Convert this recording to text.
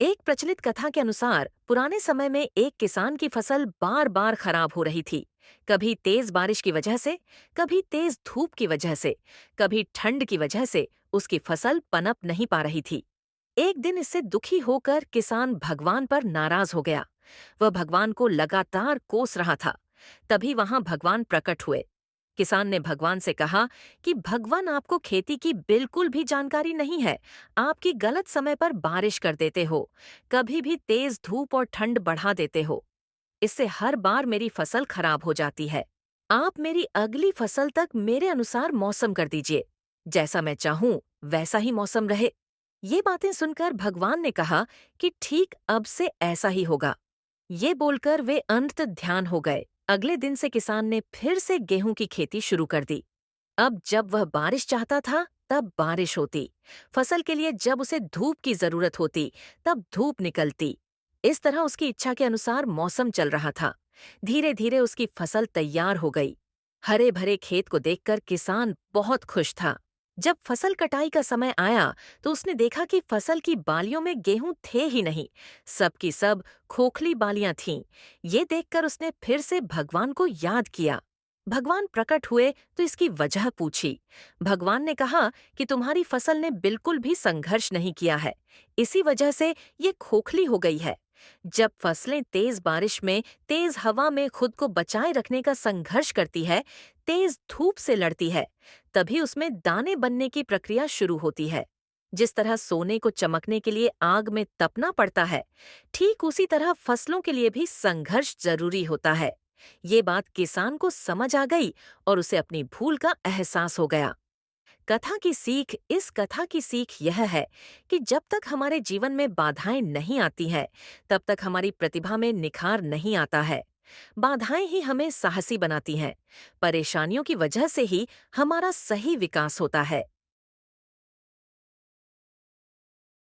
एक प्रचलित कथा के अनुसार पुराने समय में एक किसान की फसल बार बार खराब हो रही थी। कभी तेज बारिश की वजह से, कभी तेज धूप की वजह से, कभी ठंड की वजह से उसकी फसल पनप नहीं पा रही थी। एक दिन इससे दुखी होकर किसान भगवान पर नाराज हो गया। वह भगवान को लगातार कोस रहा था। तभी वहां भगवान प्रकट हुए। किसान ने भगवान से कहा कि भगवान, आपको खेती की बिल्कुल भी जानकारी नहीं है। आपकी गलत समय पर बारिश कर देते हो, कभी भी तेज धूप और ठंड बढ़ा देते हो। इससे हर बार मेरी फसल खराब हो जाती है। आप मेरी अगली फसल तक मेरे अनुसार मौसम कर दीजिए। जैसा मैं चाहूं वैसा ही मौसम रहे। ये बातें सुनकर भगवान ने कहा कि ठीक अब से ऐसा ही होगा। ये बोलकर वे अंत ध्यान हो गए। अगले दिन से किसान ने फिर से गेहूं की खेती शुरू कर दी। अब जब वह बारिश चाहता था तब बारिश होती। फसल के लिए जब उसे धूप की जरूरत होती तब धूप निकलती। इस तरह उसकी इच्छा के अनुसार मौसम चल रहा था। धीरे धीरे उसकी फसल तैयार हो गई। हरे भरे खेत को देखकर किसान बहुत खुश था। जब फसल कटाई का समय आया तो उसने देखा कि फसल की बालियों में गेहूं थे ही नहीं। सब की सब खोखली बालियां थीं। ये देखकर उसने फिर से भगवान को याद किया। भगवान प्रकट हुए तो इसकी वजह पूछी। भगवान ने कहा कि तुम्हारी फसल ने बिल्कुल भी संघर्ष नहीं किया है, इसी वजह से ये खोखली हो गई है। जब फसलें तेज बारिश में, तेज हवा में खुद को बचाए रखने का संघर्ष करती है, तेज धूप से लड़ती है, तभी उसमें दाने बनने की प्रक्रिया शुरू होती है। जिस तरह सोने को चमकने के लिए आग में तपना पड़ता है, ठीक उसी तरह फसलों के लिए भी संघर्ष जरूरी होता है। ये बात किसान को समझ आ गई और उसे अपनी भूल का एहसास हो गया। इस कथा की सीख यह है कि जब तक हमारे जीवन में बाधाएं नहीं आती हैं, तब तक हमारी प्रतिभा में निखार नहीं आता है। बाधाएं ही हमें साहसी बनाती हैं। परेशानियों की वजह से ही हमारा सही विकास होता है।